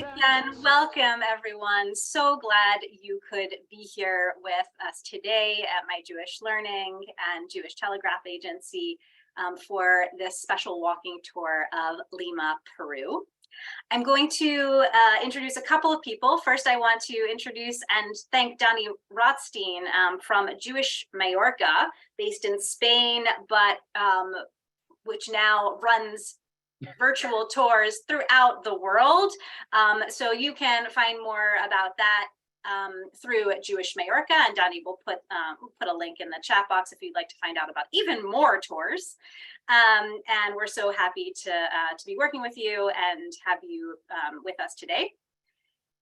And welcome, everyone. So glad you could be here with us today at my Jewish Learning and Jewish Telegraph Agency for this special walking tour of Lima, Peru. I'm going to introduce a couple of people. First, I want to introduce and thank Donnie Rothstein from Jewish Mallorca, based in Spain, but which now runs virtual tours throughout the world. So you can find more about that through Jewish Mallorca, and Donnie will put a link in the chat box if you'd like to find out about even more tours. And we're so happy to be working with you and have you with us today.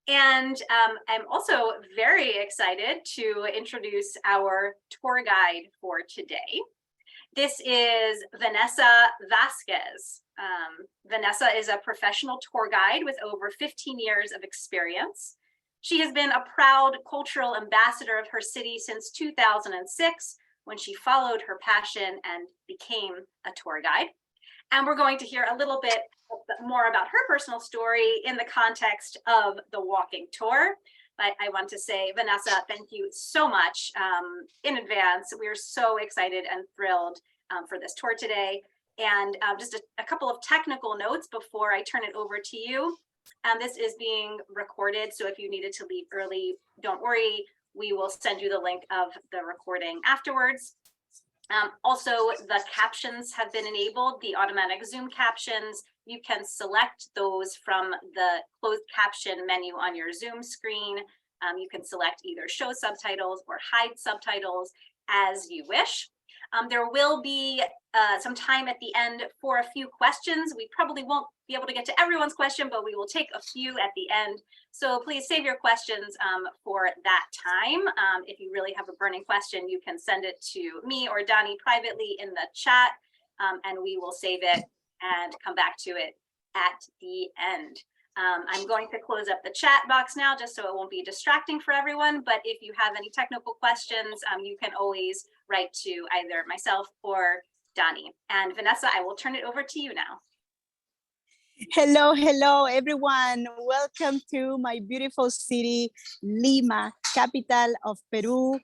And I'm also very excited to introduce our tour guide for today. This is Vanessa Vasquez. Vanessa is a professional tour guide with over 15 years of experience. She has been a proud cultural ambassador of her city since 2006, when she followed her passion and became a tour guide. And we're going to hear a little bit more about her personal story in the context of the walking tour. But I want to say, Vanessa, thank you so much in advance. We are so excited and thrilled for this tour today. And just a couple of technical notes before I turn it over to you. This is being recorded, so if you needed to leave early, don't worry. We will send you the link of the recording afterwards. Also, the captions have been enabled, the automatic Zoom captions. You can select those from the closed caption menu on your Zoom screen. You can select either show subtitles or hide subtitles as you wish. There will be some time at the end for a few questions. We probably won't be able to get to everyone's question, but we will take a few at the end. So please save your questions for that time. If you really have a burning question, you can send it to me or Donnie privately in the chat, and we will save it and come back to it at the end. I'm going to close up the chat box now just so it won't be distracting for everyone. But if you have any technical questions, you can always write to either myself or Donnie. And Vanessa, I will turn it over to you now. Hello, everyone. Welcome to my beautiful city, Lima, capital of Peru,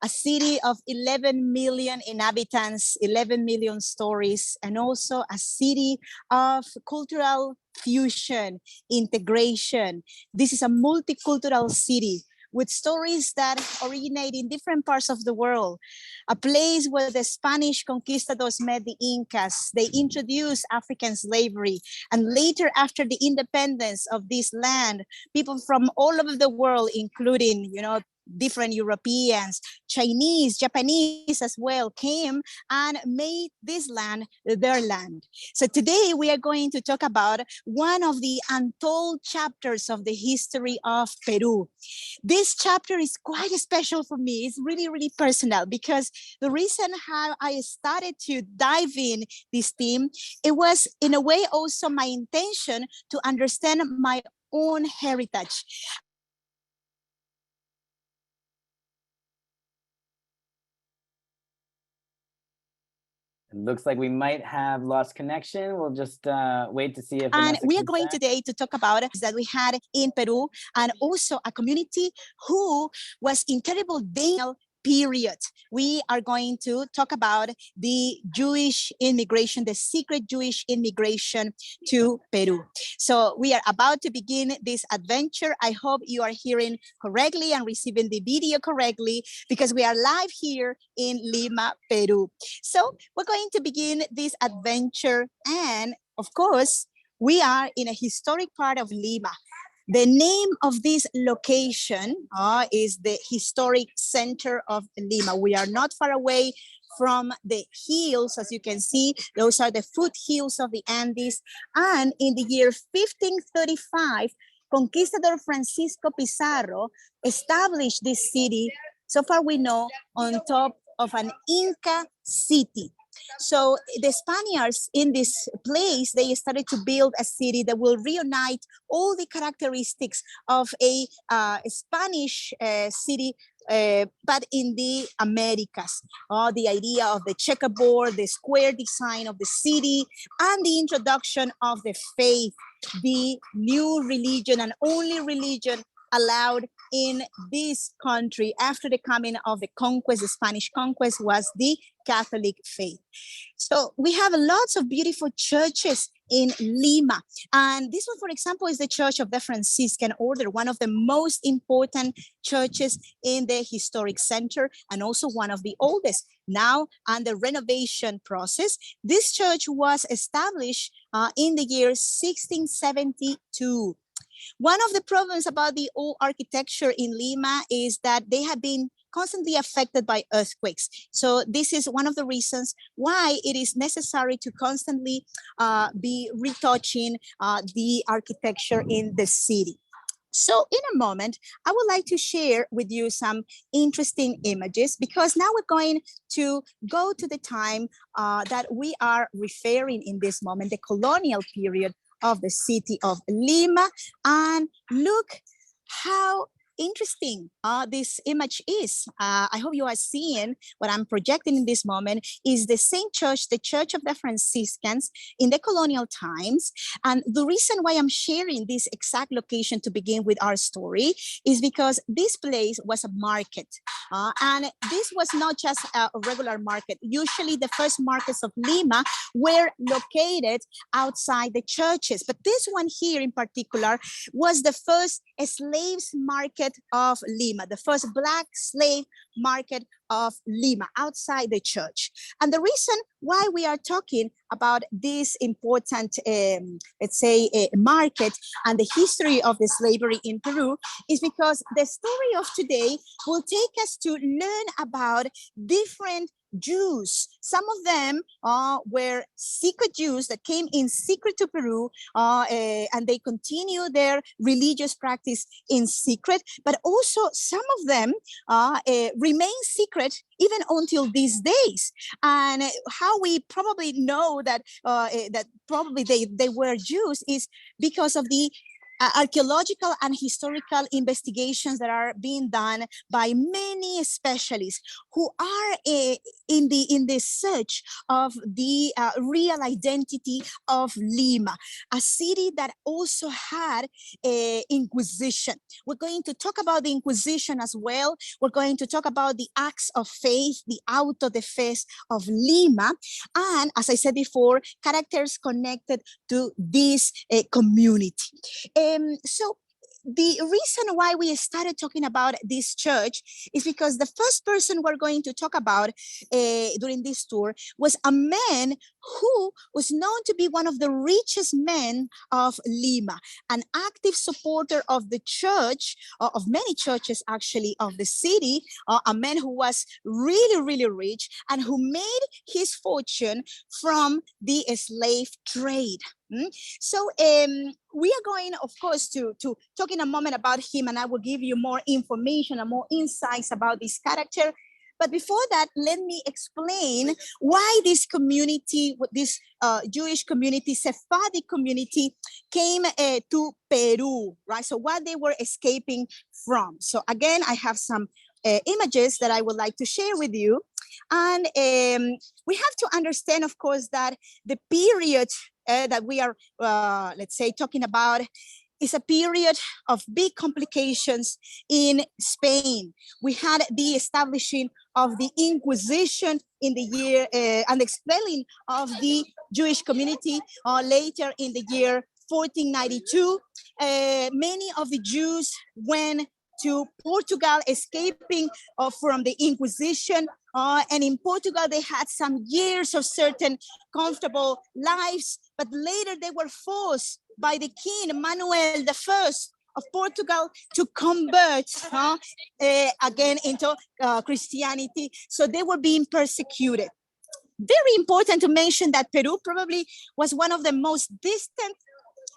a city of 11 million inhabitants, 11 million stories, and also a city of cultural fusion, integration. This is a multicultural city with stories that originate in different parts of the world. A place where the Spanish conquistadors met the Incas. They introduced African slavery. And later, after the independence of this land, people from all over the world, including, different Europeans, Chinese, Japanese as well, came and made this land their land. So today we are going to talk about one of the untold chapters of the history of Peru. This chapter is quite special for me. It's really, really personal, because the reason how I started to dive in this theme, it was in a way also my intention to understand my own heritage. It looks like we might have lost connection. We'll just wait to see if. And we are going today to talk about that we had in Peru, and also a community who was in terrible danger period. We are going to talk about the Jewish immigration, the secret Jewish immigration to Peru. So we are about to begin this adventure. I hope you are hearing correctly and receiving the video correctly, because we are live here in Lima, Peru. So we're going to begin this adventure. And of course, we are in a historic part of Lima. The name of this location is the historic center of Lima. We are not far away from the hills, as you can see. Those are the foothills of the Andes. And in the year 1535, Conquistador Francisco Pizarro established this city, so far we know, on top of an Inca city. So the Spaniards in this place, they started to build a city that will reunite all the characteristics of a Spanish city, but in the Americas. The idea of the checkerboard, the square design of the city, and the introduction of the faith the new religion and only religion allowed in this country after the coming of the conquest, the Spanish conquest, was the Catholic faith. So we have lots of beautiful churches in Lima. And this one, for example, is the Church of the Franciscan Order, one of the most important churches in the historic center and also one of the oldest. Now under renovation process, this church was established in the year 1672. One of the problems about the old architecture in Lima is that they have been constantly affected by earthquakes. So this is one of the reasons why it is necessary to constantly be retouching the architecture in the city. So in a moment, I would like to share with you some interesting images, because now we're going to go to the time that we are referring in this moment, the colonial period of the city of Lima. And look how interesting this image is. I hope you are seeing what I'm projecting in this moment is the same church, the Church of the Franciscans in the colonial times. And the reason why I'm sharing this exact location to begin with our story is because this place was a market. And this was not just a regular market. Usually the first markets of Lima were located outside the churches. But this one here in particular was the first slaves market of Lima, the first Black slave market of Lima outside the church. And the reason why we are talking about this important, let's say, market and the history of the slavery in Peru is because the story of today will take us to learn about different Jews. Some of them were secret Jews that came in secret to Peru and they continue their religious practice in secret, but also some of them remain secret even until these days. And how we probably know that that probably they were Jews is because of the archaeological and historical investigations that are being done by many specialists who are in the search of the real identity of Lima, a city that also had a Inquisition. We're going to talk about the Inquisition as well. We're going to talk about the acts of faith, the auto de fe of Lima, and as I said before, characters connected to this community. So the reason why we started talking about this church is because the first person we're going to talk about during this tour was a man who was known to be one of the richest men of Lima, an active supporter of the church, of many churches actually of the city, a man who was really, really rich and who made his fortune from the slave trade. So we are going, of course, to talk in a moment about him, and I will give you more information and more insights about this character. But before that, let me explain why this community, this Jewish community, Sephardic community, came to Peru, right? So what they were escaping from. So again, I have some images that I would like to share with you. And we have to understand, of course, that the period that we are, let's say, talking about is a period of big complications in Spain. We had the establishing of the Inquisition in the year and the expelling of the Jewish community later in the year 1492. Many of the Jews went to Portugal, escaping from the Inquisition. And in Portugal, they had some years of certain comfortable lives, but later they were forced by the king, Manuel I of Portugal, to convert again into Christianity. So they were being persecuted. Very important to mention that Peru probably was one of the most distant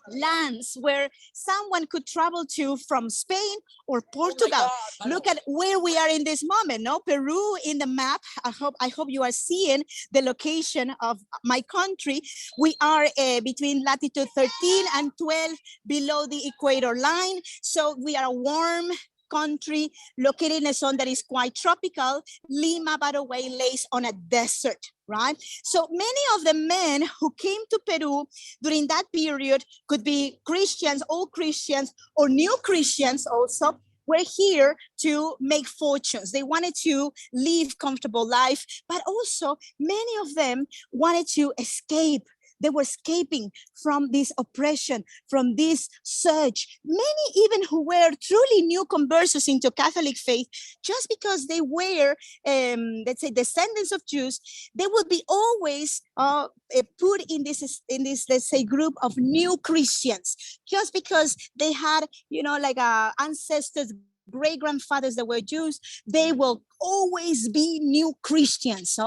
lands where someone could travel to from Spain or Portugal. Look at where we are in this moment, no? Peru in the map. I hope you are seeing the location of my country. We are between latitude 13 and 12 below the equator line. So we are a warm country located in a zone that is quite tropical. Lima, by the way, lays on a desert, right? So many of the men who came to Peru during that period could be Christians, old Christians, or new Christians also, were here to make fortunes. They wanted to live comfortable life, but also many of them wanted to escape. They were escaping from this oppression, from this surge. Many even who were truly new conversos into Catholic faith, just because they were, let's say, descendants of Jews, they would be always put in this, let's say, group of new Christians, just because they had, like ancestors, great grandfathers that were Jews. They will always be new Christians.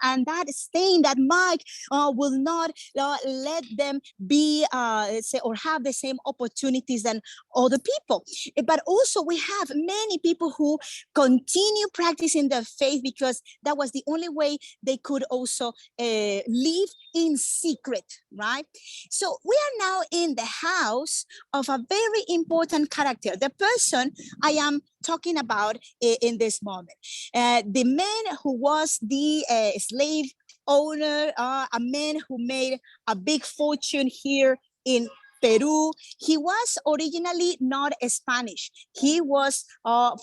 And that stain, that mark will not let them be, let's say, or have the same opportunities than other people. But also we have many people who continue practicing their faith because that was the only way they could also live in secret, right? So we are now in the house of a very important character, the person I am talking about in this moment. The man who was the slave owner, a man who made a big fortune here in Peru. He was originally not Spanish. He was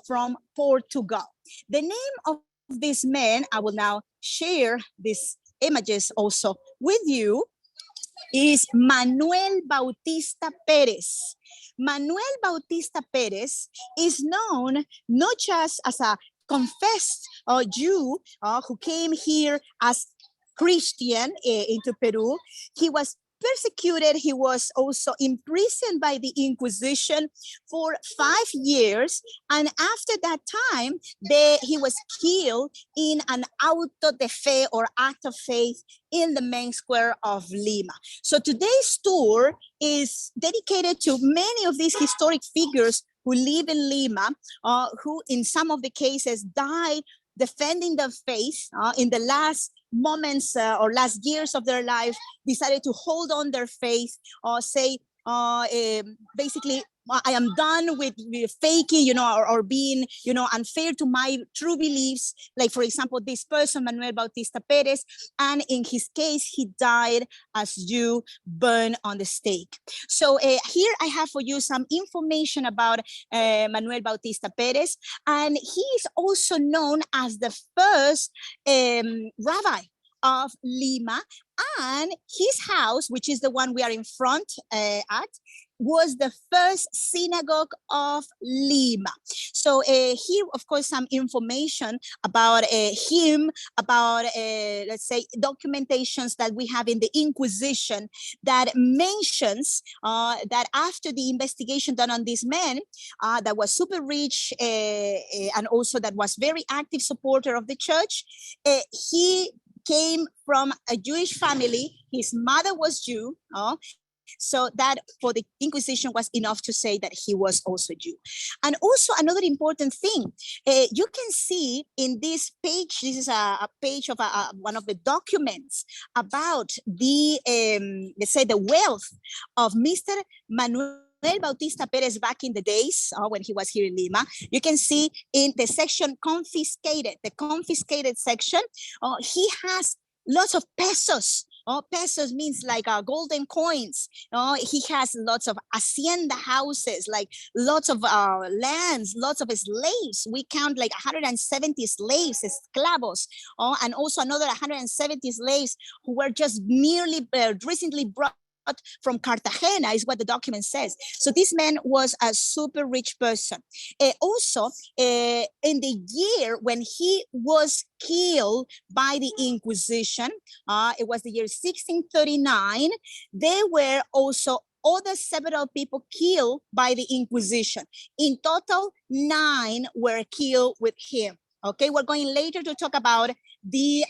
from Portugal. The name of this man, I will now share these images also with you, is Manuel Bautista Perez. Manuel Bautista Perez is known not just as a confessed Jew who came here as Christian into Peru. He was persecuted. He was also imprisoned by the Inquisition for 5 years. And after that time, he was killed in an auto de fe or act of faith in the main square of Lima. So today's tour is dedicated to many of these historic figures who live in Lima, who in some of the cases died defending their faith in the last moments or last years of their life, decided to hold on their faith or say, basically, I am done with faking, or being, unfair to my true beliefs. Like, for example, this person, Manuel Bautista Perez, and in his case, he died as Jew, burned on the stake. So here I have for you some information about Manuel Bautista Perez, and he is also known as the first rabbi of Lima, and his house, which is the one we are in front at, was the first synagogue of Lima. So here, of course, some information about him, about, let's say, documentations that we have in the Inquisition that mentions that after the investigation done on this man, that was super rich and also that was very active supporter of the church, he came from a Jewish family. His mother was Jew. So that for the Inquisition was enough to say that he was also Jew. And also another important thing, you can see in this page, this is a page of one of the documents about the, let's say, the wealth of Mr. Manuel Bautista Perez back in the days when he was here in Lima. You can see in the section confiscated, the confiscated section, he has lots of pesos. Pesos means like golden coins. He has lots of hacienda houses, like lots of lands, lots of slaves. We count like 170 slaves, esclavos, and also another 170 slaves who were just merely recently brought from Cartagena, is what the document says. So this man was a super rich person. Also, in the year when he was killed by the Inquisition, it was the year 1639, there were also other several people killed by the Inquisition. In total, 9 were killed with him. Okay, we're going later to talk about the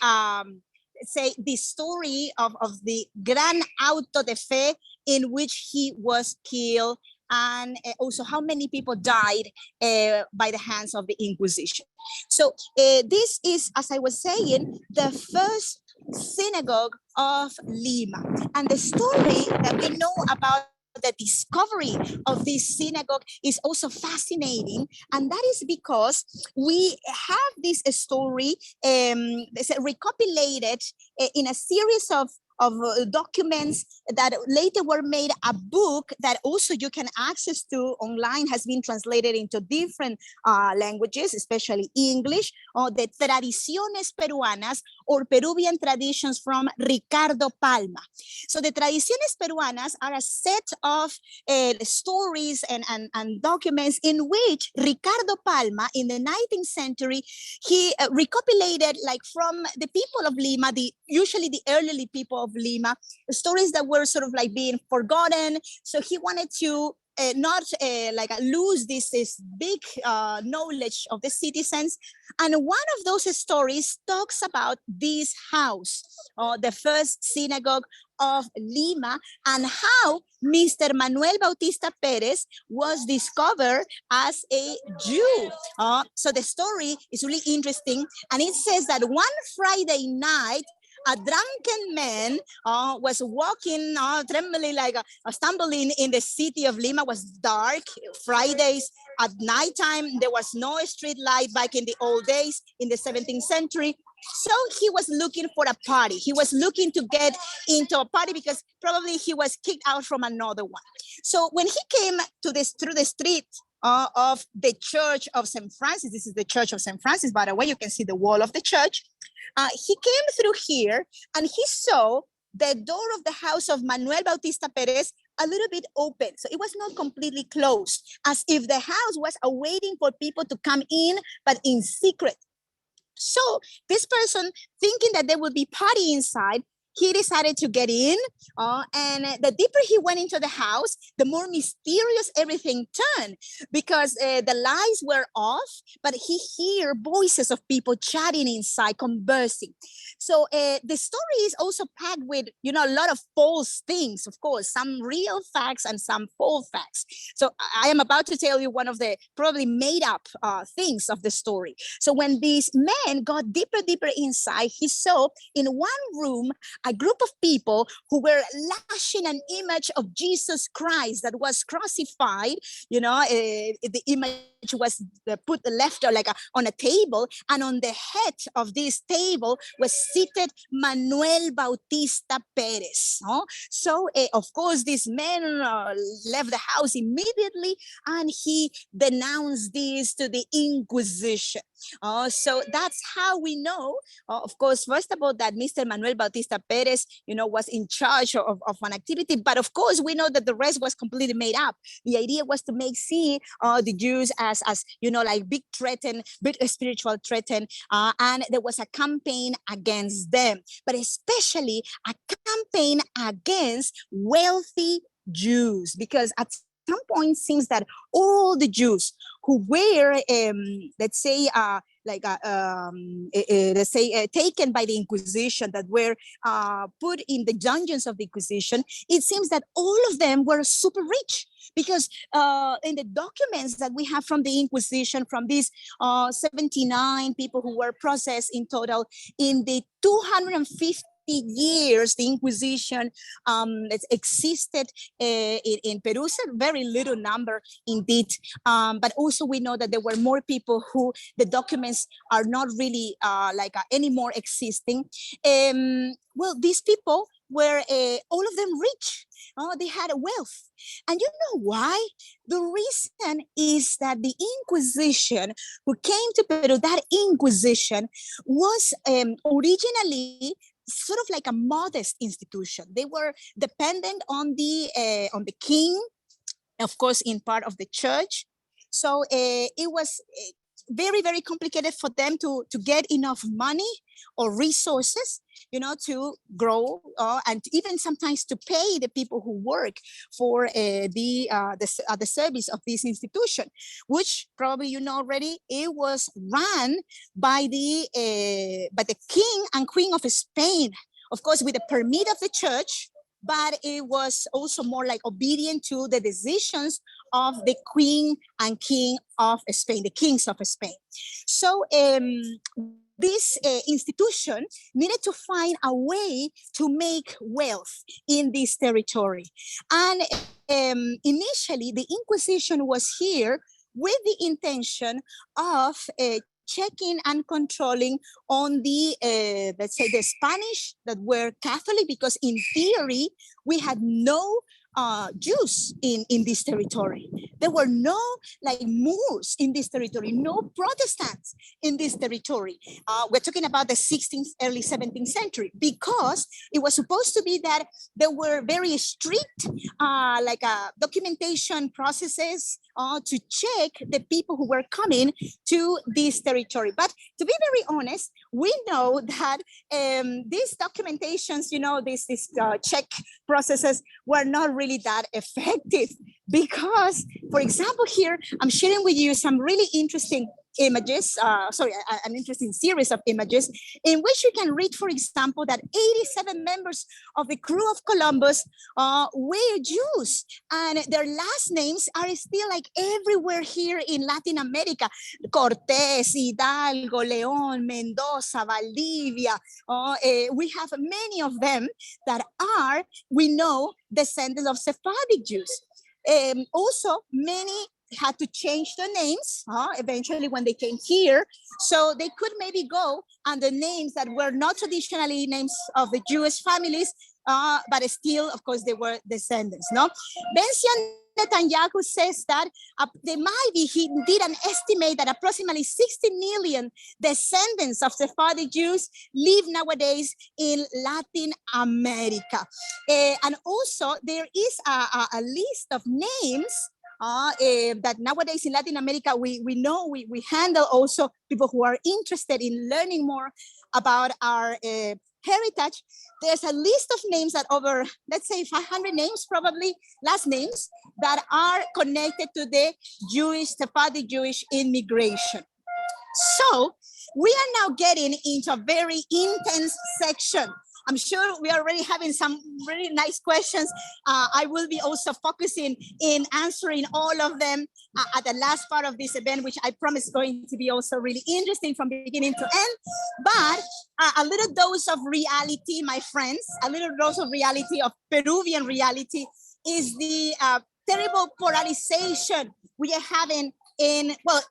say the story of the Gran Auto de Fe in which he was killed, and also how many people died by the hands of the Inquisition. So this is, as I was saying, the first synagogue of Lima. And the story that we know about the discovery of this synagogue is also fascinating, and that is because we have this story recopilated in a series of documents that later were made a book that also you can access to online, has been translated into different languages, especially English, or the Tradiciones Peruanas, or Peruvian Traditions from Ricardo Palma. So the Tradiciones Peruanas are a set of stories and documents in which Ricardo Palma in the 19th century, he recopilated, like, from the people of Lima, usually the elderly people of Lima, stories that were sort of like being forgotten. So he wanted to not lose this big knowledge of the citizens. And one of those stories talks about this house, the first synagogue of Lima, and how Mr. Manuel Bautista Perez was discovered as a Jew. So the story is really interesting. And it says that one Friday night, a drunken man was walking, trembling, stumbling in the city of Lima. It was dark, Fridays at nighttime. There was no street light back in the old days in the 17th century. So he was looking for a party. He was looking to get into a party because probably he was kicked out from another one. So when he came through the street of the Church of St. Francis, this is the Church of St. Francis, by the way, you can see the wall of the church. He came through here and he saw the door of the house of Manuel Bautista Perez a little bit open. So it was not completely closed, as if the house was awaiting for people to come in, but in secret. So this person, thinking that there would be party inside, he decided to get in, and the deeper he went into the house, the more mysterious everything turned, because the lights were off, but he heard voices of people chatting inside, conversing. So the story is also packed with, a lot of false things, of course, some real facts and some false facts. So I am about to tell you one of the probably made up things of the story. So when this man got deeper inside, he saw in one room a group of people who were lashing an image of Jesus Christ that was crucified. The image was put left on a table, and on the head of this table was seated Manuel Bautista Perez. So of course this man left the house immediately, and he denounced this to the Inquisition. So that's how we know, of course, first of all, that Mr. Manuel Bautista Perez, was in charge of an activity. But of course, we know that the rest was completely made up. The idea was to see the Jews as big spiritual threat, and there was a campaign against them, but especially a campaign against wealthy Jews, because at some point it seems that all the Jews who were, taken by the Inquisition, that were put in the dungeons of the Inquisition, it seems that all of them were super rich, because in the documents that we have from the Inquisition, from these 79 people who were processed in total in the 250 years the Inquisition existed in Peru. It's a very little number indeed, but also we know that there were more people who the documents are not really anymore existing. Well, these people were all of them rich. They had wealth. And you know why? The reason is that the Inquisition who came to Peru, that Inquisition was originally sort of like a modest institution. They were dependent on the king, of course, in part of the church. So it was very, very complicated for them to get enough money or resources, to grow, and even sometimes to pay the people who work for the service of this institution, which probably already, it was run by the king and queen of Spain, of course, with the permit of the church, but it was also more like obedient to the decisions of the queen and king of Spain, the kings of Spain. So this institution needed to find a way to make wealth in this territory. And initially, the Inquisition was here with the intention of checking and controlling on the, let's say, the Spanish that were Catholic, because in theory, we had no Jews in this territory. There were no like Moors in this territory, no Protestants in this territory. We're talking about the 16th, early 17th century, because it was supposed to be that there were very strict documentation processes to check the people who were coming to this territory. But to be very honest, we know that these documentations, you know, these check processes were not really that effective, because, for example, here I'm sharing with you some really interesting images, an interesting series of images in which you can read, for example, that 87 members of the crew of Columbus were Jews, and their last names are still like everywhere here in Latin America: Cortés, Hidalgo, León, Mendoza, Valdivia. We have many of them that are, we know, descendants of Sephardic Jews. Also, many had to change their names eventually when they came here, so they could maybe go under names that were not traditionally names of the Jewish families, but still, of course, they were descendants. No, Benjamin Netanyahu says that there might be, he did an estimate that approximately 60 million descendants of Sephardic Jews live nowadays in Latin America. And also there is a list of names that nowadays in Latin America, we know we handle also people who are interested in learning more about our heritage. There's a list of names that over, let's say 500 names, probably last names, that are connected to the Jewish, Sephardic Jewish immigration. So we are now getting into a very intense section. I'm sure we are already having some really nice questions. I will be also focusing in answering all of them at the last part of this event, which I promise is going to be also really interesting from beginning to end. But a little dose of reality, my friends, a little dose of reality, of Peruvian reality, is the terrible polarization we are having in, well,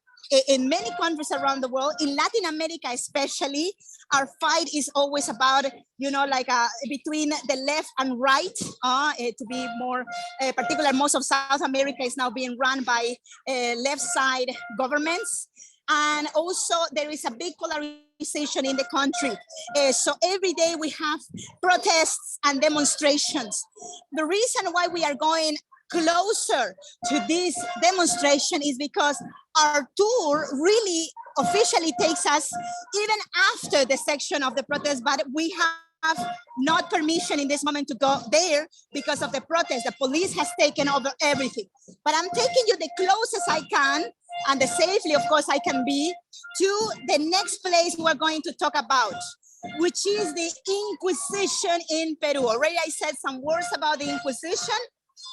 in many countries around the world, in Latin America especially. Our fight is always about, you know, like between the left and right. To be more particular, most of South America is now being run by left side governments. And also there is a big polarization in the country. So every day we have protests and demonstrations. The reason why we are going closer to this demonstration is because our tour really officially takes us even after the section of the protest, but we have not permission in this moment to go there because of the protest. The police has taken over everything. But I'm taking you the closest I can, and the safely, of course, I can be, to the next place we're going to talk about, which is the Inquisition in Peru. Already I said some words about the Inquisition,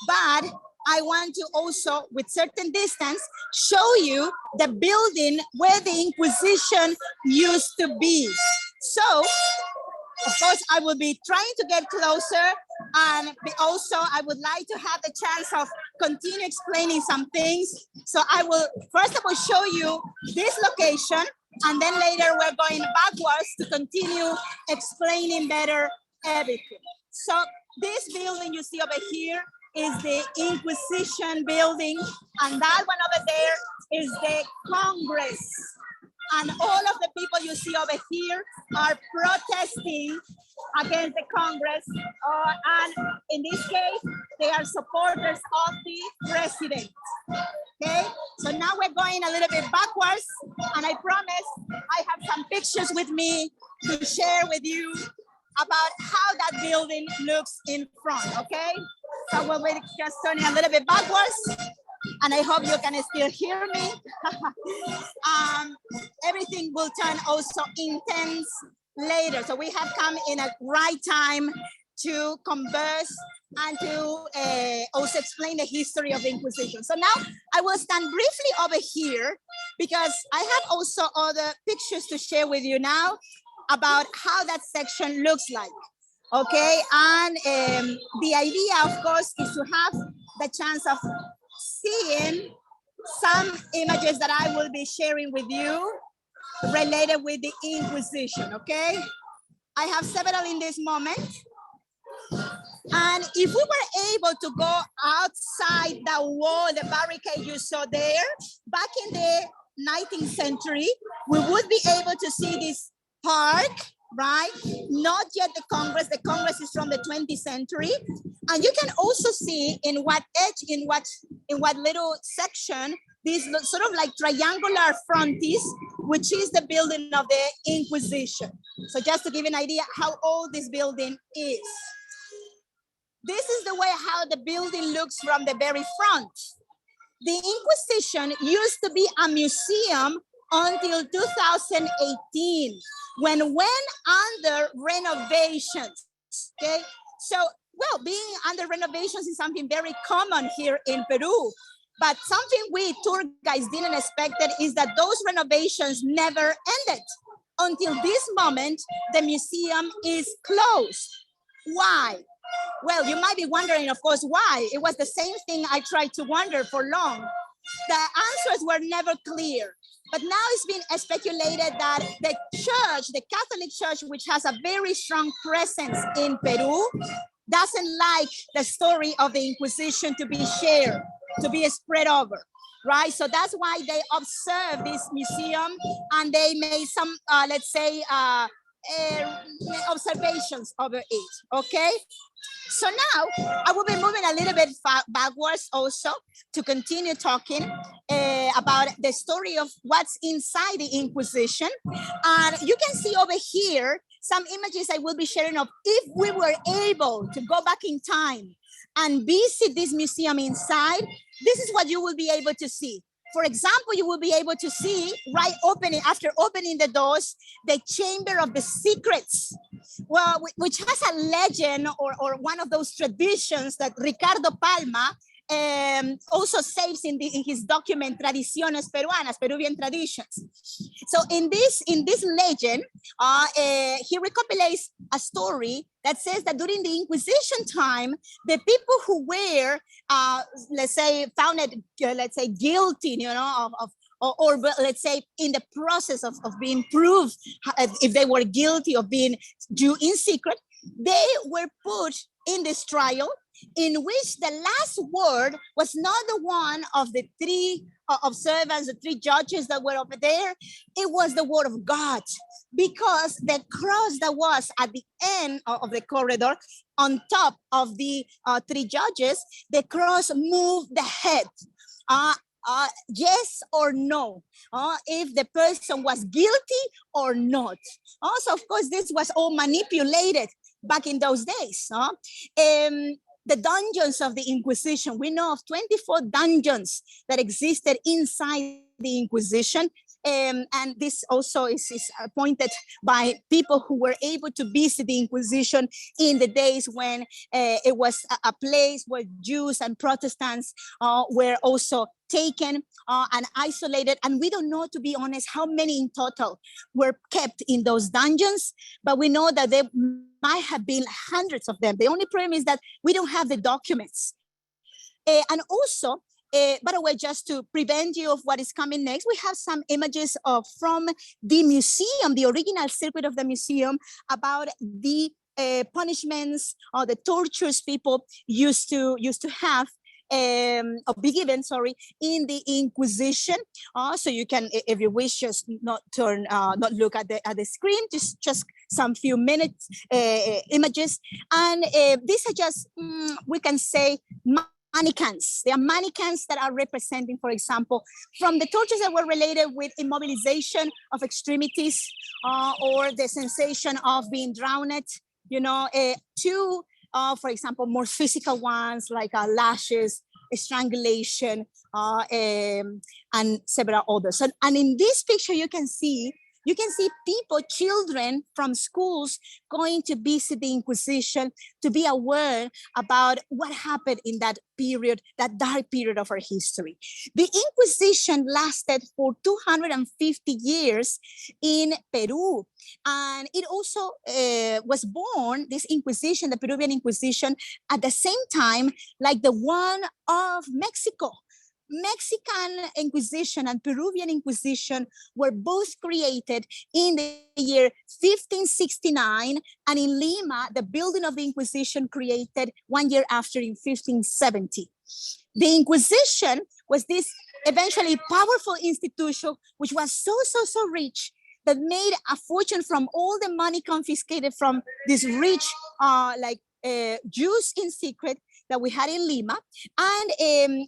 but I want to also, with certain distance, show you the building where the Inquisition used to be. So, of course, I will be trying to get closer, and also I would like to have the chance of continue explaining some things. So I will, first of all, show you this location, and then later we're going backwards to continue explaining better everything. So this building you see over here is the Inquisition building, and that one over there is the Congress. And all of the people you see over here are protesting against the Congress. And in this case, they are supporters of the president. Okay, so now we're going a little bit backwards, and I promise I have some pictures with me to share with you about how that building looks in front, okay? So we'll be just turning a little bit backwards, and I hope you can still hear me. Everything will turn also intense later. So we have come in a right time to converse and to also explain the history of the Inquisition. So now I will stand briefly over here because I have also other pictures to share with you now about how that section looks like. Okay, and the idea, of course, is to have the chance of seeing some images that I will be sharing with you related with the Inquisition, okay? I have several in this moment. And if we were able to go outside the wall, the barricade you saw there, back in the 19th century, we would be able to see this park, right? Not yet the Congress is from the 20th century. And you can also see in what edge, in what little section, this sort of like triangular frontis, which is the building of the Inquisition. So just to give you an idea how old this building is. This is the way how the building looks from the very front. The Inquisition used to be a museum until 2018, when went under renovations, okay? So, well, being under renovations is something very common here in Peru, but something we tour guides didn't expect is that those renovations never ended. Until this moment, the museum is closed. Why? Well, you might be wondering, of course, why? It was the same thing I tried to wonder for long. The answers were never clear. But now it's been speculated that the church, the Catholic Church, which has a very strong presence in Peru, doesn't like the story of the Inquisition to be shared, to be spread over, right? So that's why they observe this museum and they made some, let's say, observations over it, okay? So now I will be moving a little bit backwards also to continue talking about the story of what's inside the Inquisition. And you can see over here some images I will be sharing of if we were able to go back in time and visit this museum inside, this is what you will be able to see. For example, you will be able to see after opening the doors, the Chamber of the Secrets, well, which has a legend or one of those traditions that Ricardo Palma also saves in his document Tradiciones Peruanas, Peruvian traditions. So in this legend, he recopilates a story that says that during the Inquisition time, the people who were, let's say, found let's say, guilty, you know, or let's say in the process of being proved if they were guilty of being Jew in secret, they were put in this trial in which the last word was not the one of the three observants, the three judges that were over there. It was the word of God, because the cross that was at the end of the corridor on top of the three judges, the cross moved the head. Yes or no, if the person was guilty or not. Also, of course, this was all manipulated back in those days. The dungeons of the Inquisition, we know of 24 dungeons that existed inside the Inquisition. And this also is appointed by people who were able to visit the Inquisition in the days when it was a place where Jews and Protestants were also taken and isolated. And we don't know, to be honest, how many in total were kept in those dungeons, but we know that there might have been hundreds of them. The only problem is that we don't have the documents. And also, by the way, just to prevent you of what is coming next, we have some images from the museum, the original circuit of the museum, about the punishments or the tortures people used to have or be given, in the Inquisition. So you can, if you wish, just not look at the screen, just some few minutes images. And these are just, we can say, mannequins. They are mannequins that are representing, for example, from the tortures that were related with immobilization of extremities or the sensation of being drowned, you know, to, for example, more physical ones like lashes, strangulation, and several others. And in this picture, you can see You can see people, children from schools going to visit the Inquisition to be aware about what happened in that period, that dark period of our history. The Inquisition lasted for 250 years in Peru. And it also was born, this Inquisition, the Peruvian Inquisition, at the same time like the one of Mexico. Mexican Inquisition and Peruvian Inquisition were both created in the year 1569, and in Lima, the building of the Inquisition created 1 year after in 1570. The Inquisition was this eventually powerful institution which was so rich that made a fortune from all the money confiscated from these rich Jews in secret that we had in Lima. And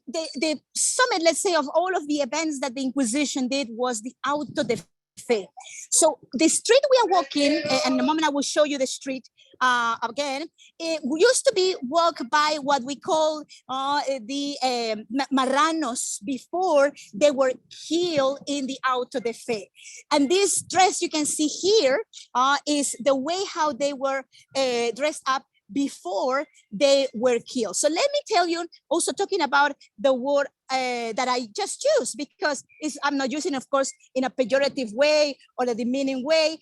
the summit, let's say, of all of the events that the Inquisition did was the auto de fe. So the street we are walking, and in a moment I will show you the street again, it used to be walked by what we call the marranos before they were killed in the auto de fe. And this dress you can see here is the way how they were dressed up before they were killed. So let me tell you, also talking about the word that I just used, because I'm not using, of course, in a pejorative way or a demeaning way.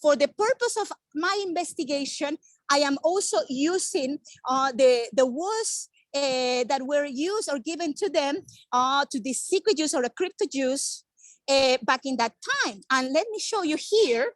For the purpose of my investigation, I am also using the words that were used or given to them to the secret Jews or the crypto Jews back in that time. And let me show you here,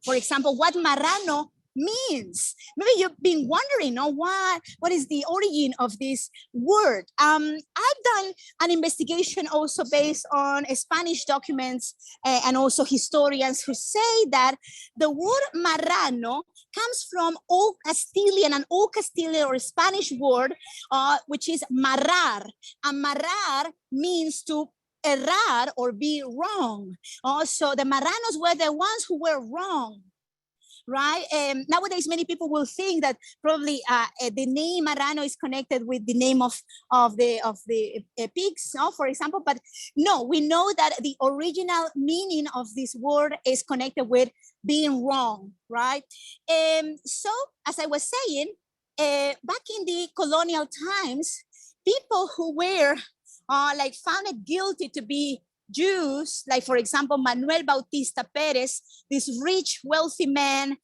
for example, what marrano means. Maybe you've been wondering, what is the origin of this word? I've done an investigation also based on Spanish documents and also historians who say that the word marrano comes from Old Castilian or Spanish word, which is marrar. And marrar means to errar or be wrong. Also, the marranos were the ones who were wrong. Right? Nowadays, many people will think that probably the name Marrano is connected with the name of the pigs, for example. But no, we know that the original meaning of this word is connected with being wrong, right? So, as I was saying, back in the colonial times, people who were found guilty to be Jews, like for example, Manuel Bautista Perez, this rich, wealthy man,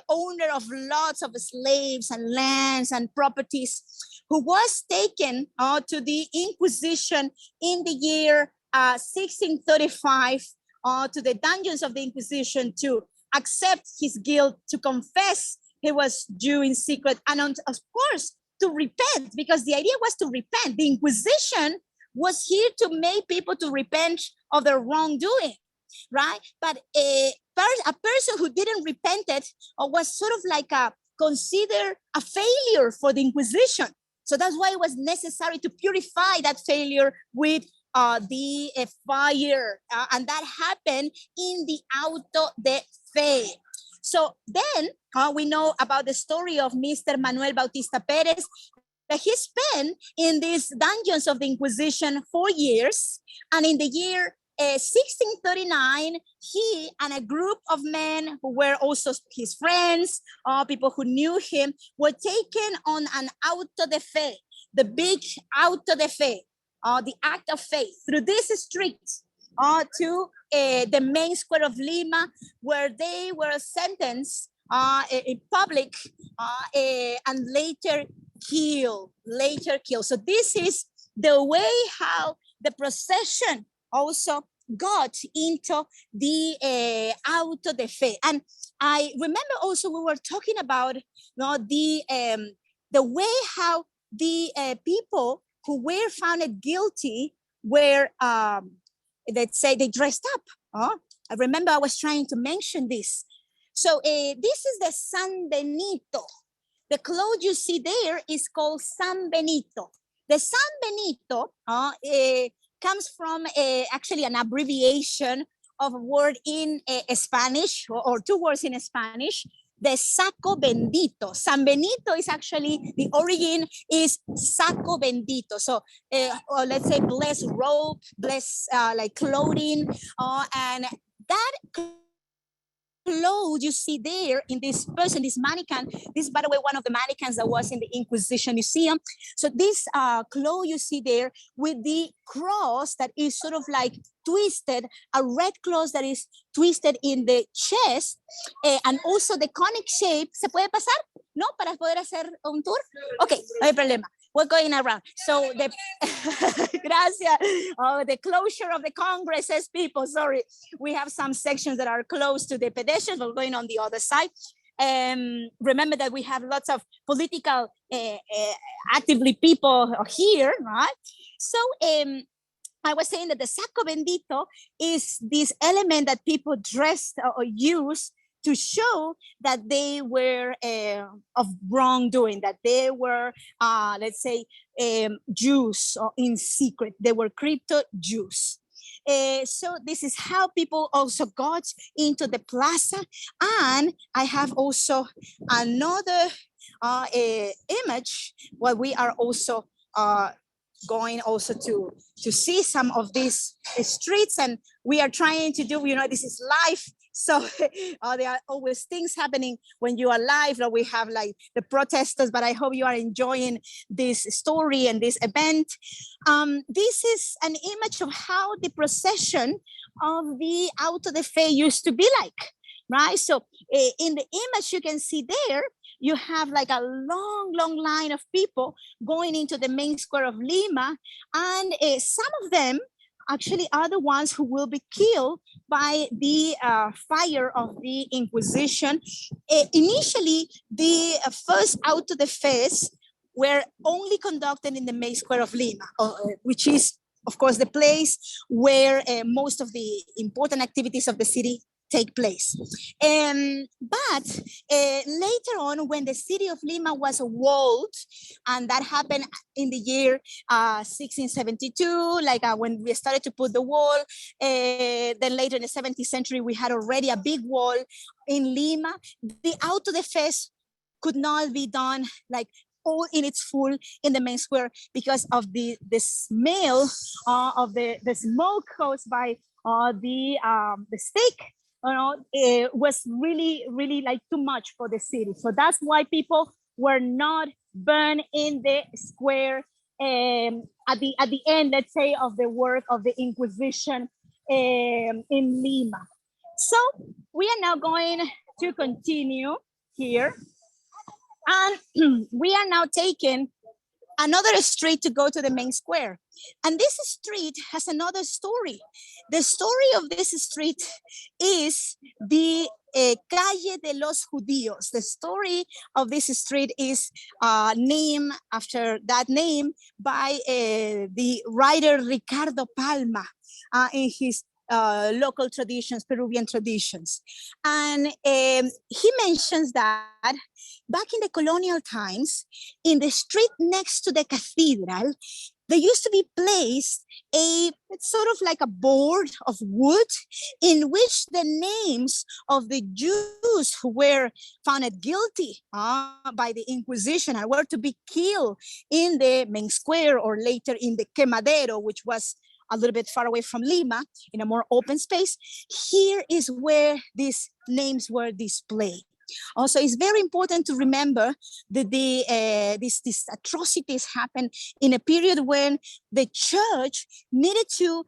owner of lots of slaves and lands and properties, who was taken to the Inquisition in the year 1635 to the dungeons of the Inquisition to accept his guilt, to confess he was Jew in secret, and of course, to repent, because the idea was to repent. The Inquisition was here to make people to repent of their wrongdoing, right? But a person who didn't repent it was sort of considered a failure for the Inquisition. So that's why it was necessary to purify that failure with the fire. And that happened in the auto de fe. So then we know about the story of Mr. Manuel Bautista Perez, that he spent in these dungeons of the Inquisition 4 years. And in the year 1639, he and a group of men who were also his friends, people who knew him, were taken on an auto de fe, the big auto de fe, the act of faith, through this street to the main square of Lima, where they were sentenced in public and later killed. So this is the way how the procession also got into the auto de fe. And I remember also we were talking about the way how the people who were found guilty were, let's say, they dressed up. I remember I was trying to mention this. So this is the San Benito. The cloth you see there is called San Benito. The San Benito comes from actually an abbreviation of a word in Spanish, or two words in Spanish, the saco bendito. San Benito is actually, the origin is saco bendito. So let's say blessed robe, blessed like clothing, and that clothes you see there in this person, this mannequin, this is, by the way, one of the mannequins that was in the Inquisition Museum. So this cloth you see there with the cross that is sort of like twisted, a red cross that is twisted in the chest, and also the conic shape. ¿Se puede pasar? ¿No? Para poder hacer un tour? Okay, no hay problema. We're going around. So the gracias. Oh, the closure of the Congress says people, sorry. We have some sections that are close to the pedestrians, but we're going on the other side. Remember that we have lots of political actively people here, right? So I was saying that the saco bendito is this element that people dressed or use to show that they were of wrongdoing, that they were, let's say, Jews or in secret. They were crypto Jews. So this is how people also got into the plaza. And I have also another image where we are also going also to see some of these streets, and we are trying to do, this is live. So there are always things happening when you are live. We have like the protesters, but I hope you are enjoying this story and this event. This is an image of how the procession of the Auto de Fe used to be like, right? So in the image you can see there, you have like a long line of people going into the main square of Lima, and some of them actually are the ones who will be killed by the fire of the Inquisition. Initially, the first Auto de Fe were only conducted in the main square of Lima, which is, of course, the place where most of the important activities of the city take place. But later on, when the city of Lima was walled, and that happened in the year 1672, like when we started to put the wall, then later in the 17th century, we had already a big wall in Lima. The Auto de Fe could not be done like all in its full in the main square because of the smell of the smoke caused by the stake. It was really like too much for the city. So that's why people were not burned in the square at the end, let's say, of the work of the Inquisition in Lima. So we are now going to continue here. And we are now taking another street to go to the main square. And this street has another story. The story of this street is the Calle de los Judíos. The story of this street is named after that name by the writer Ricardo Palma in his local traditions, Peruvian traditions. And he mentions that back in the colonial times, in the street next to the cathedral, there used to be placed it's sort of like a board of wood in which the names of the Jews who were found guilty by the Inquisition and were to be killed in the main square or later in the quemadero, which was a little bit far away from Lima in a more open space. Here is where these names were displayed. Also, it's very important to remember that these atrocities happened in a period when the church needed to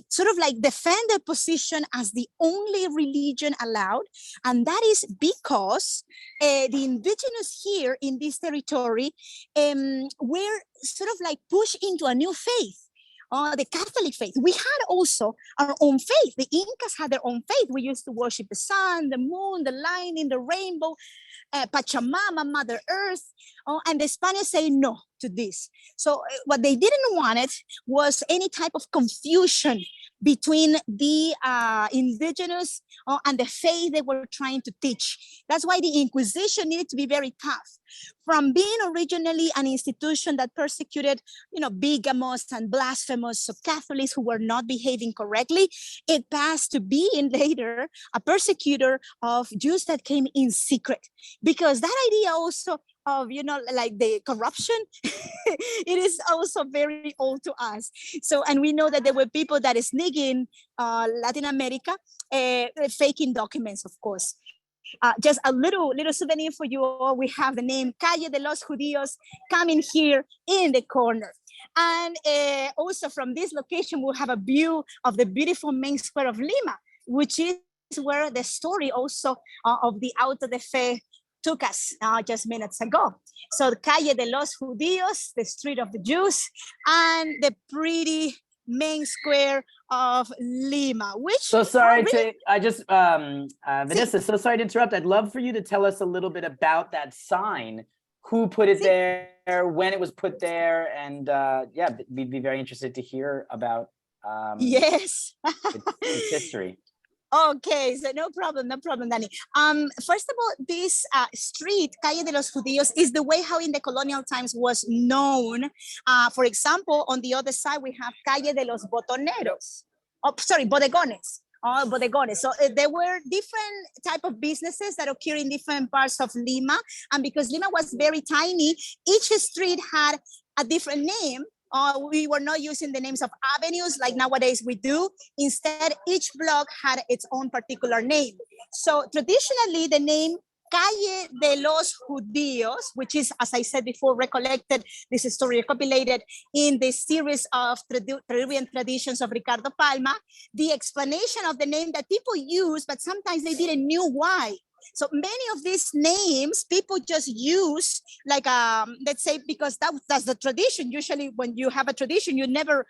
sort of like defend their position as the only religion allowed. And that is because the indigenous here in this territory were sort of like pushed into a new faith. The Catholic faith. We had also our own faith. The Incas had their own faith. We used to worship the sun, the moon, the lightning, the rainbow, Pachamama, Mother Earth. And the Spaniards say no to this. So what they didn't want it was any type of confusion between the indigenous and the faith they were trying to teach. That's why the Inquisition needed to be very tough. From being originally an institution that persecuted, bigamous and blasphemous, so Catholics who were not behaving correctly, it passed to being later a persecutor of Jews that came in secret. Because that idea also of, like the corruption, it is also very old to us. So, and we know that there were people that sneak in Latin America, faking documents, of course. Just a little souvenir for you all. We have the name Calle de los Judíos coming here in the corner. And also from this location, we'll have a view of the beautiful main square of Lima, which is where the story also of the Auto de Fe took us just minutes ago. So the Calle de los Judíos, the street of the Jews, and the pretty main square of Lima, which— So sorry Vanessa, so sorry to interrupt. I'd love for you to tell us a little bit about that sign, who put it there, when it was put there, and yeah, we'd be very interested to hear about yes, its history. Okay, so no problem, Danny. First of all, this street, Calle de los Judíos, is the way how in the colonial times was known. For example, on the other side, we have Calle de los Botoneros. Oh, sorry, bodegones. Bodegones. So there were different type of businesses that occur in different parts of Lima. And because Lima was very tiny, each street had a different name. We were not using the names of avenues like nowadays we do. Instead, each block had its own particular name. So traditionally, the name Calle de los Judíos, which is, as I said before, recollected, this story recopilated in the series of Peruvian traditions of Ricardo Palma, the explanation of the name that people use, but sometimes they didn't know why. So many of these names people just use like, let's say, because that's the tradition. Usually when you have a tradition, you never,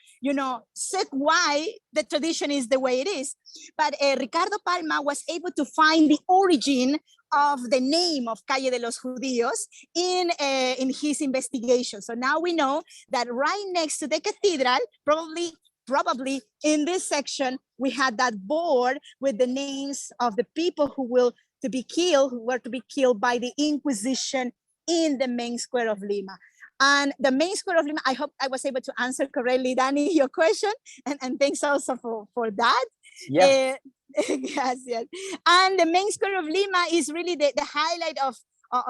said why the tradition is the way it is. But Ricardo Palma was able to find the origin of the name of Calle de los Judíos in his investigation. So now we know that right next to the cathedral, probably in this section, we had that board with the names of the people who were to be killed by the Inquisition in the main square of Lima. And the main square of Lima, I hope I was able to answer correctly, Danny, your question. And thanks also for that. Yeah. Yes. And the main square of Lima is really the highlight of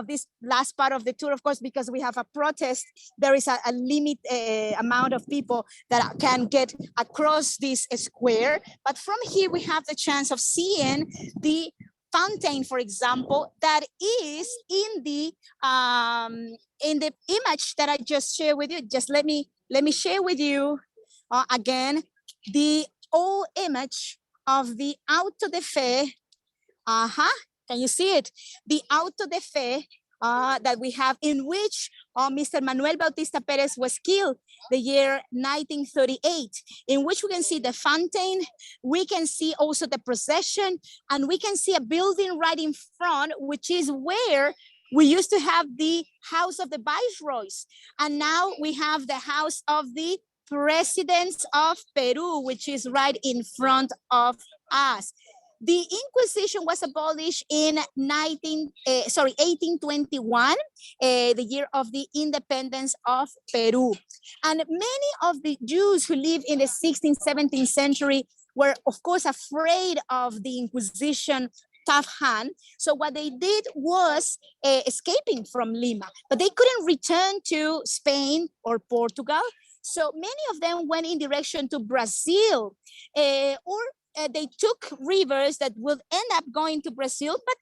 this last part of the tour, of course, because we have a protest. There is a limit amount of people that can get across this square. But from here, we have the chance of seeing the fountain, for example, that is in the image that I just shared with you. Just let me share with you again the old image of the Auto de Fe. Can you see it? The Auto de Fe that we have, in which Mr. Manuel Bautista Perez was killed the year 1938, in which we can see the fountain, we can see also the procession, and we can see a building right in front, which is where we used to have the house of the viceroys. And now we have the house of the presidents of Peru, which is right in front of us. The Inquisition was abolished in 1821, the year of the independence of Peru. And many of the Jews who lived in the 16th, 17th century were, of course, afraid of the Inquisition tough hand. So what they did was escaping from Lima, but they couldn't return to Spain or Portugal. So many of them went in direction to Brazil, or they took rivers that would end up going to Brazil, but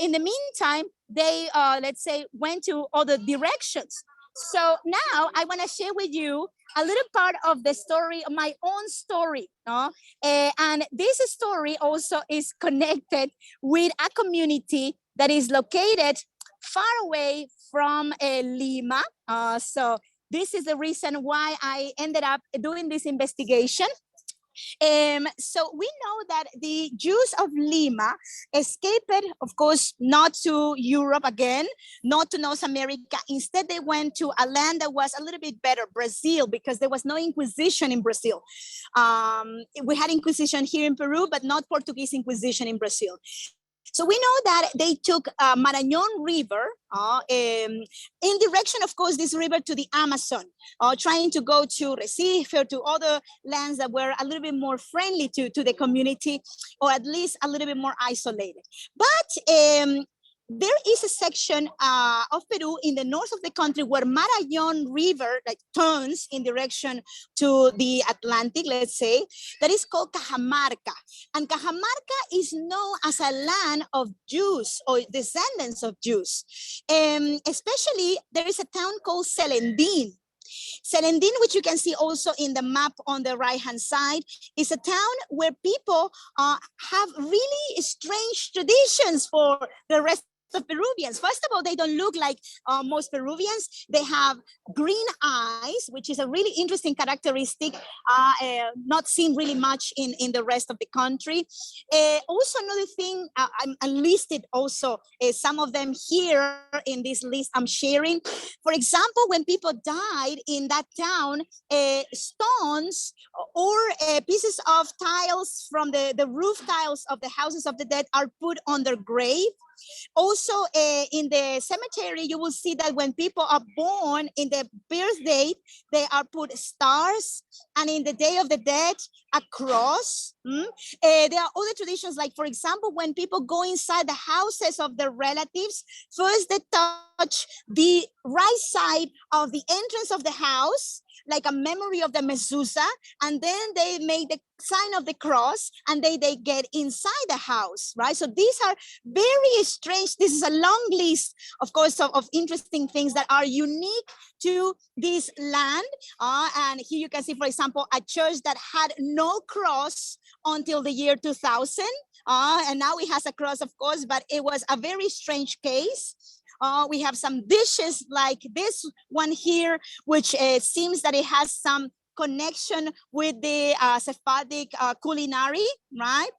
in the meantime, they, let's say, went to other directions. So now I want to share with you a little part of the story, my own story. And this story also is connected with a community that is located far away from Lima. So this is the reason why I ended up doing this investigation. So we know that the Jews of Lima escaped, of course, not to Europe again, not to North America. Instead, they went to a land that was a little bit better, Brazil, because there was no Inquisition in Brazil. We had Inquisition here in Peru, but not Portuguese Inquisition in Brazil. So we know that they took Marañón River in direction, of course, this river to the Amazon, trying to go to Recife or to other lands that were a little bit more friendly to the community, or at least a little bit more isolated. But there is a section of Peru in the north of the country where Marañón River like turns in direction to the Atlantic, let's say, that is called Cajamarca. And Cajamarca is known as a land of Jews or descendants of Jews. Especially there is a town called Selendín. Selendín, which you can see also in the map on the right-hand side, is a town where people have really strange traditions for the rest of Peruvians. First of all, they don't look like most Peruvians. They have green eyes, which is a really interesting characteristic, not seen really much in the rest of the country. Also, another thing, I listed also some of them here in this list I'm sharing. For example, when people died in that town, stones or pieces of tiles from the roof tiles of the houses of the dead are put on their grave. Also, in the cemetery, you will see that when people are born in the birth date, they are put stars, and in the Day of the Dead, a cross. There are other traditions, like, for example, when people go inside the houses of their relatives, first they touch the right side of the entrance of the house, like a memory of the mezuzah, and then they make the sign of the cross, and they get inside the house, right? So these are very strange. This is a long list, of course, of interesting things that are unique to this land. And here you can see, for example, a church that had no cross until the year 2000. And now it has a cross, of course, but it was a very strange case. We have some dishes like this one here, which seems that it has some connection with the Sephardic culinary, right?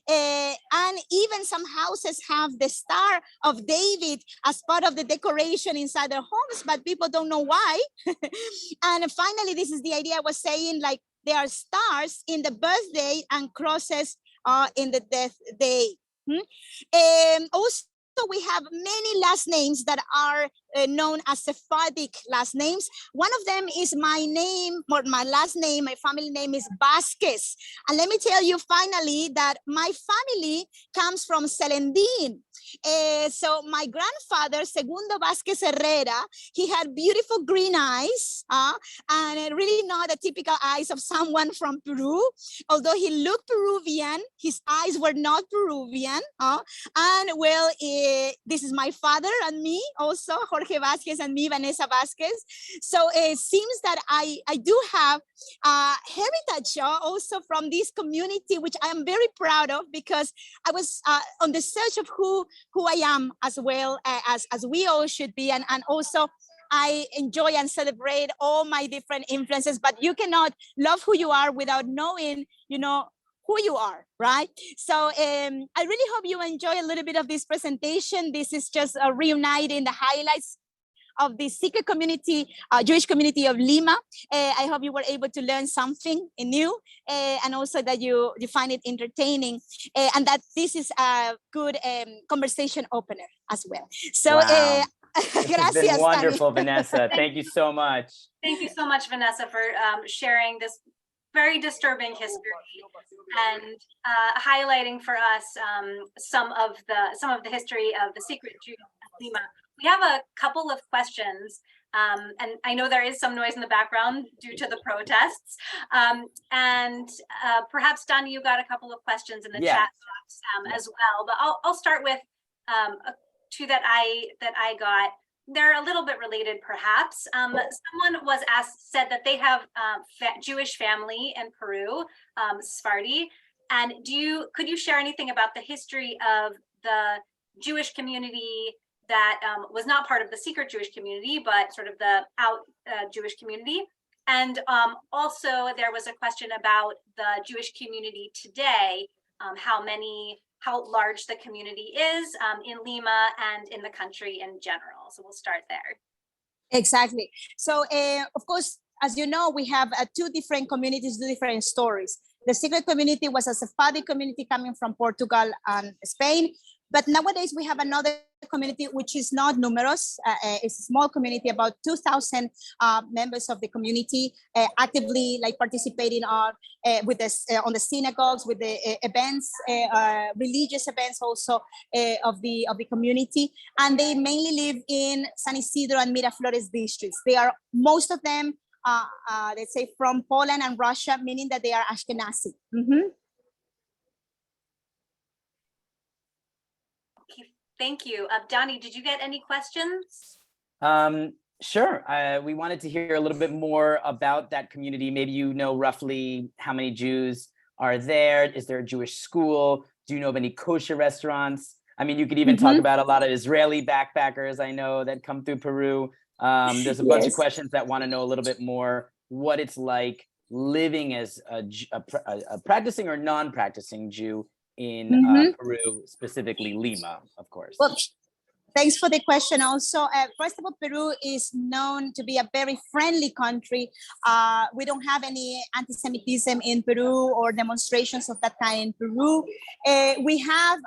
And even some houses have the Star of David as part of the decoration inside their homes, but people don't know why. And finally, this is the idea I was saying, like there are stars in the birthday and crosses in the death day. Also, we have many last names that are known as Sephardic last names. One of them is my name, or my last name, my family name is Vasquez. And let me tell you finally that my family comes from Selendín. So my grandfather, Segundo Vasquez Herrera, he had beautiful green eyes, and really not the typical eyes of someone from Peru. Although he looked Peruvian, his eyes were not Peruvian. And well, this is my father and me also, Jorge Vasquez, and me, Vanessa Vasquez. So it seems that I do have heritage also from this community, which I am very proud of, because I was on the search of who I am, as well as we all should be. And also I enjoy and celebrate all my different influences, but you cannot love who you are without knowing, who you are, right? So I really hope you enjoy a little bit of this presentation. This is just reuniting the highlights of the secret community, Jewish community of Lima. I hope you were able to learn something new, and also that you find it entertaining, and that this is a good conversation opener as well. So wow. This gracias, has been wonderful, Tami. Vanessa. Thank you so much. Thank you so much, Vanessa, for sharing this very disturbing history and highlighting for us some of the history of the secret Jews of Lima. We have a couple of questions, and I know there is some noise in the background due to the protests. And perhaps, Dani, you got a couple of questions in the chat box as well. But I'll start with two that I got. They're a little bit related, perhaps. Someone said that they have Jewish family in Peru, Sephardi. And could you share anything about the history of the Jewish community that was not part of the secret Jewish community, but sort of the out Jewish community? And also there was a question about the Jewish community today, how large the community is in Lima and in the country in general. So we'll start there. Exactly. So of course, as you know, we have two different communities, two different stories. The secret community was a Sephardic community coming from Portugal and Spain. But nowadays we have another community, which is not numerous. It's a small community, about 2,000 members of the community actively like participating on with this on the synagogues, with the events, religious events also of the community. And they mainly live in San Isidro and Miraflores districts. They are, most of them, let's say, from Poland and Russia, meaning that they are Ashkenazi. Thank you. Donnie, did you get any questions? Sure. We wanted to hear a little bit more about that community. Maybe you know roughly how many Jews are there. Is there a Jewish school? Do you know of any kosher restaurants? I mean, you could even talk about a lot of Israeli backpackers I know that come through Peru. There's a bunch of questions that want to know a little bit more what it's like living as a practicing or non-practicing Jew in Peru, specifically Lima, of course. Well, thanks for the question also. First of all, Peru is known to be a very friendly country. We don't have any anti-Semitism in Peru or demonstrations of that kind in Peru. We have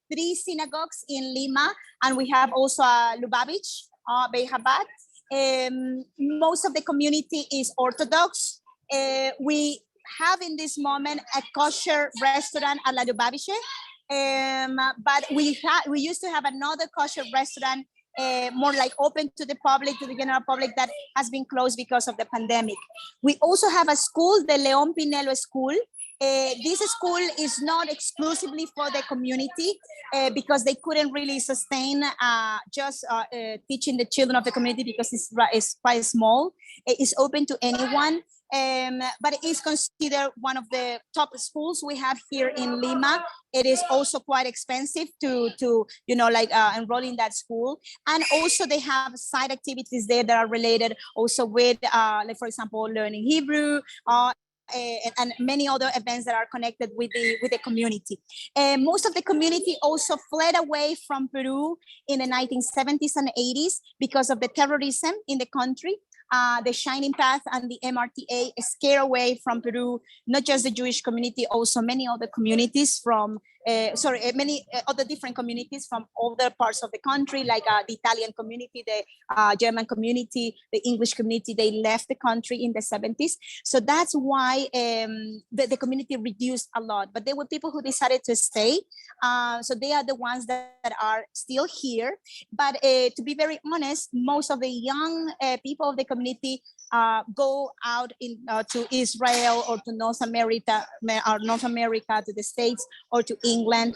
3 synagogues in Lima, and we have also Lubavitch, Bejabat. Most of the community is Orthodox. We have in this moment a kosher restaurant at La Lubavitch. But we used to have another kosher restaurant, more like open to the public, to the general public, that has been closed because of the pandemic. We also have a school, the Leon Pinelo School. This school is not exclusively for the community because they couldn't really sustain just teaching the children of the community because it's quite small. It's open to anyone. But it is considered one of the top schools we have here in Lima. It is also quite expensive to enroll in that school. And also they have side activities there that are related also with, like for example, learning Hebrew, and many other events that are connected with the community. Most of the community also fled away from Peru in the 1970s and 80s because of the terrorism in the country. The Shining Path and the MRTA scare away from Peru, not just the Jewish community, also many other communities from, many other different communities from other parts of the country, like the Italian community, the German community, the English community. They left the country in the 70s. So that's why the community reduced a lot. But there were people who decided to stay. So they are the ones that are still here. But to be very honest, most of the young people of the community go out to Israel or to North America, to the States or to England,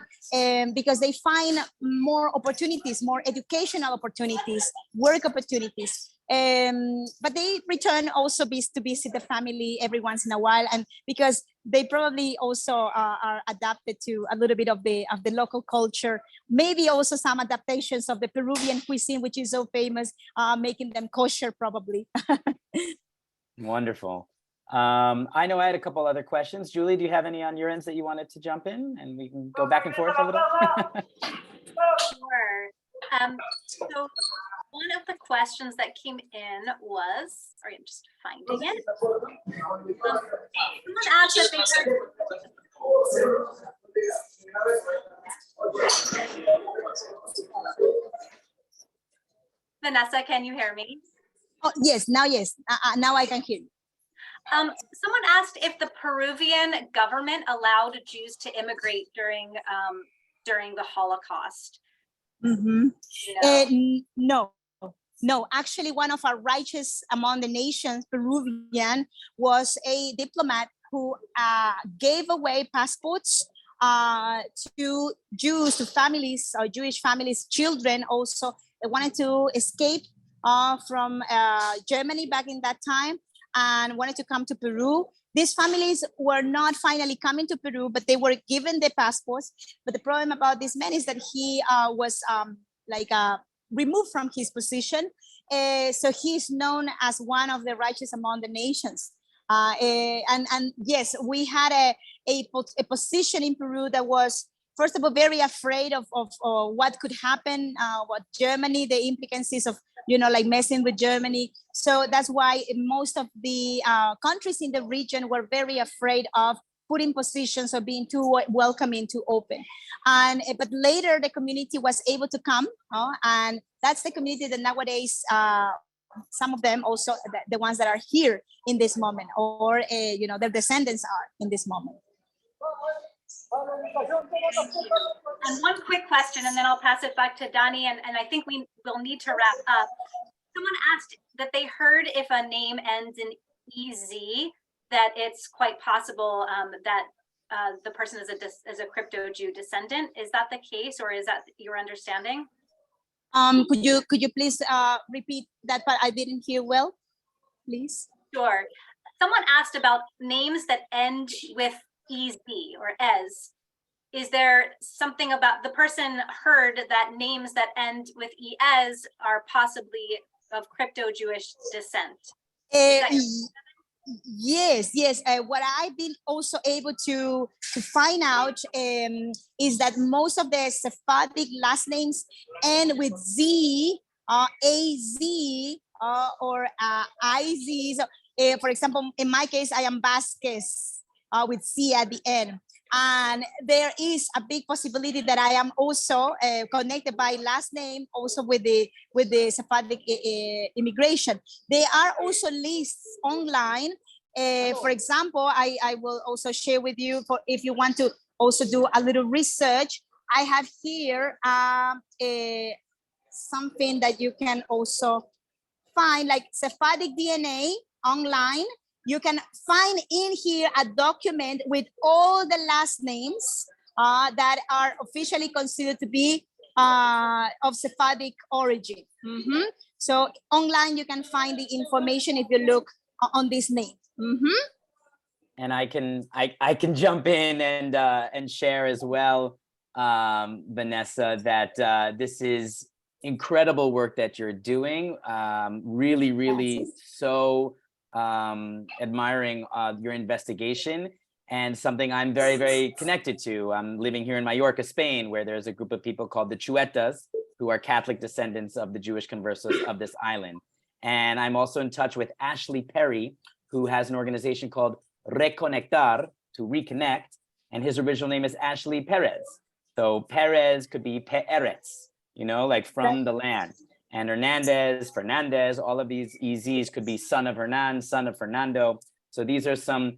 because they find more opportunities, more educational opportunities, work opportunities. But they return also to visit the family every once in a while, and because they probably also are adapted to a little bit of the local culture, maybe also some adaptations of the Peruvian cuisine, which is so famous, making them kosher probably. Wonderful. I know I had a couple other questions. Julie, do you have any on your ends that you wanted to jump in, and we can go back and forth a little? Sure. So one of the questions that came in was, sorry, I'm just finding it. Someone asked if they Vanessa, can you hear me? Oh, yes, now I can hear you. Someone asked if the Peruvian government allowed Jews to immigrate during the Holocaust. No, actually, one of our righteous among the nations, Peruvian, was a diplomat who gave away passports to Jews, to families, or Jewish families, children also. They wanted to escape from Germany back in that time and wanted to come to Peru. These families were not finally coming to Peru, but they were given the passports. But the problem about this man is that he was removed from his position. So he's known as one of the righteous among the nations. And yes, we had a position in Peru that was, first of all, very afraid of what could happen, what Germany, the implications of, messing with Germany. So that's why most of the countries in the region were very afraid of put in positions or being too welcoming, too open. And but later the community was able to come, and that's the community that nowadays some of them also the ones that are here in this moment, or you know, their descendants are in this moment. And one quick question, and then I'll pass it back to Dani, and I think we will need to wrap up. Someone asked that they heard if a name ends in EZ, that it's quite possible that the person is a crypto Jew descendant. Is that the case, or is that your understanding? Could you please repeat that part? I didn't hear well, please. Sure. Someone asked about names that end with EZ or EZ. Is there something about the person heard that names that end with EZ are possibly of crypto Jewish descent? Yes. What I've been also able to find out is that most of the Sephardic last names end with Z, AZ, or IZ. For example, in my case, I am Vasquez with C at the end. And there is a big possibility that I am also connected by last name also with the Sephardic immigration. There are also lists online. For example, I will also share with you, for if you want to also do a little research. I have here something that you can also find, like Sephardic DNA online. You can find in here a document with all the last names that are officially considered to be of Sephardic origin. So online you can find the information if you look on this name. And I can jump in and share as well, Vanessa, that this is incredible work that you're doing. Really so admiring your investigation, and something I'm very connected to. I'm living here in Mallorca, Spain, where there's a group of people called the Chuetas, who are Catholic descendants of the Jewish conversos of this island. And I'm also in touch with Ashley Perry, who has an organization called Reconectar, to reconnect, and his original name is Ashley Perez. So Perez could be Peretz, you know, like from the land. And Hernandez, Fernandez, all of these EZs could be son of Hernan, son of Fernando. So these are some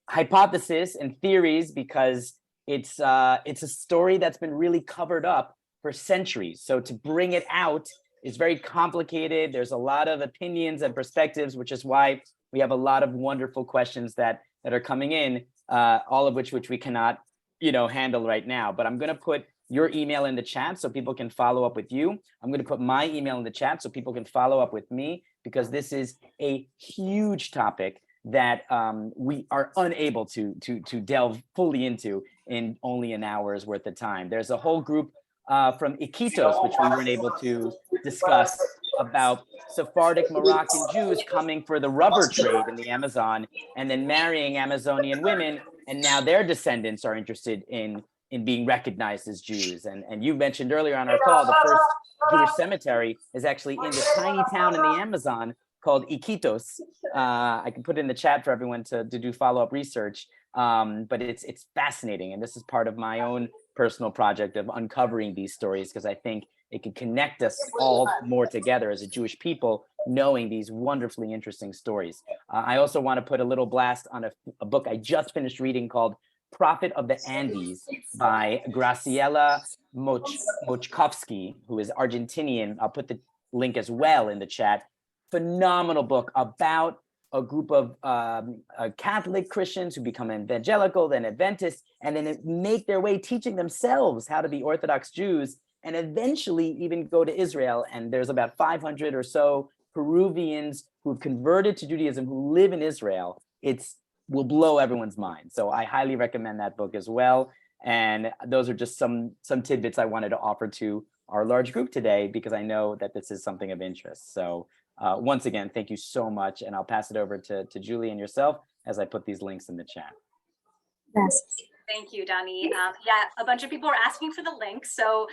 hypotheses and theories, because it's a story that's been really covered up for centuries. So to bring it out is very complicated. There's a lot of opinions and perspectives, which is why we have a lot of wonderful questions that are coming in, all of which we cannot, handle right now. But I'm going to put your email in the chat so people can follow up with you. I'm going to put my email in the chat so people can follow up with me, because this is a huge topic that we are unable to delve fully into in only an hour's worth of time. There's a whole group from Iquitos, which we weren't able to discuss, about Sephardic Moroccan Jews coming for the rubber trade in the Amazon and then marrying Amazonian women, and now their descendants are interested in being recognized as Jews. And you mentioned earlier on our call, the first Jewish cemetery is actually in this tiny town in the Amazon called Iquitos. I can put it in the chat for everyone to do follow-up research, but it's fascinating. And this is part of my own personal project of uncovering these stories, because I think it can connect us all more together as a Jewish people, knowing these wonderfully interesting stories. I also want to put a little blast on a book I just finished reading called Prophet of the Andes by Graciela Mochkovsky, who is Argentinian. I'll put the link as well in the chat. Phenomenal book about a group of Catholic Christians who become evangelical, then Adventists, and then make their way teaching themselves how to be Orthodox Jews, and eventually even go to Israel. And there's about 500 or so Peruvians who've converted to Judaism who live in Israel. It will blow everyone's mind. So I highly recommend that book as well. And those are just some tidbits I wanted to offer to our large group today, because I know that this is something of interest. So once again, thank you so much. And I'll pass it over to Julie and yourself as I put these links in the chat. Yes. Thank you, Dani. Yeah, a bunch of people are asking for the links, so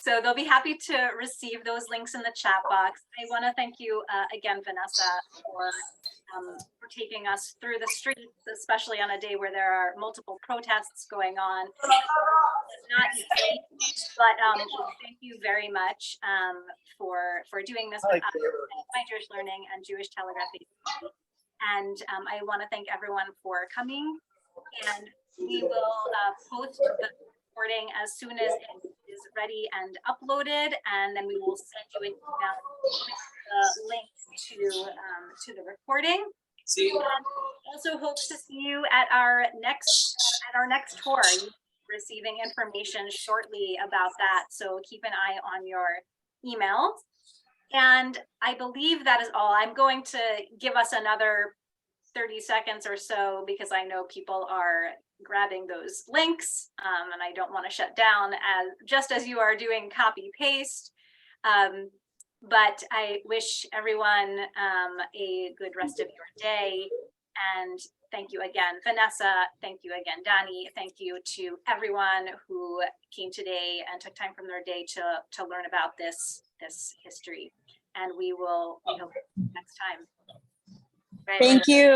they'll be happy to receive those links in the chat box. I want to thank you again, Vanessa, for for taking us through the streets, especially on a day where there are multiple protests going on. It's not easy, but thank you very much for doing this with us, My Jewish Learning and Jewish Telegraphy. And I want to thank everyone for coming. And we will post the recording as soon as it is ready and uploaded, and then we will send you an email with the link to the recording. Also hope to see you at our next tour. You'll be receiving information shortly about that, so keep an eye on your emails. And I believe that is all. I'm going to give us another 30 seconds or so because I know people are grabbing those links, and I don't want to shut down just as you are doing copy paste. But I wish everyone a good rest of your day, and thank you again, Vanessa. Thank you again, Dani. Thank you to everyone who came today and took time from their day to learn about this history. And we hope next time. Thank you.